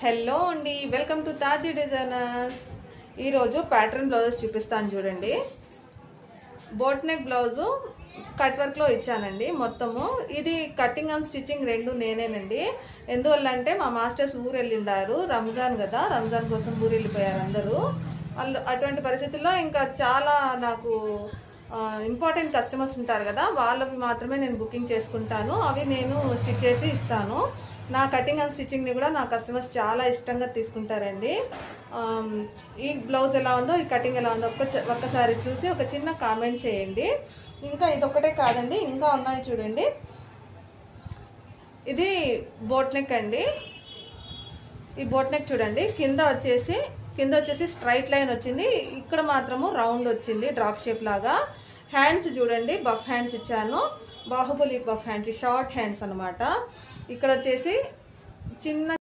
Hello అండి, welcome to తాజీ designers. ఈరోజు pattern blouses చూపిస్తాను చూడండి. బోట్ నెక్ బ్లౌజు కట్ వర్క్లో ఇచ్చానండి. మొత్తము ఇది కటింగ్ అండ్ స్టిచ్చింగ్ రెండు నేనేనండి. ఎందువల్ల అంటే మా మాస్టర్స్ ఊరు వెళ్ళిండారు, రంజాన్ కదా, రంజాన్ కోసం ఊరు వెళ్ళిపోయారు అందరూ. వాళ్ళు అటువంటి పరిస్థితుల్లో ఇంకా చాలా నాకు ఇంపార్టెంట్ కస్టమర్స్ ఉంటారు కదా, వాళ్ళవి మాత్రమే నేను బుకింగ్ చేసుకుంటాను. అవి నేను స్టిచ్ చేసి ఇస్తాను. నా కటింగ్ అండ్ స్టిచ్చింగ్ని కూడా నా కస్టమర్స్ చాలా ఇష్టంగా తీసుకుంటారండి. ఈ బ్లౌజ్ ఎలా ఉందో, ఈ కటింగ్ ఎలా ఉందో ఒక్కసారి చూసి ఒక చిన్న కామెంట్ చేయండి. ఇంకా ఇదొక్కటే కాదండి, ఇంకా ఉన్నాయి చూడండి. ఇది బోట్ నెక్ అండి. ఈ బోట్ నెక్ చూడండి, కింద వచ్చేసి స్ట్రైట్ లైన్ వచ్చింది, ఇక్కడ మాత్రము రౌండ్ వచ్చింది, డ్రాప్ షేప్ లాగా. హ్యాండ్స్ చూడండి, బఫ్ హ్యాండ్స్ ఇచ్చాను, Baahubali buff hands, short hands అనమాట. ఇక్కడ వచ్చేసి చిన్న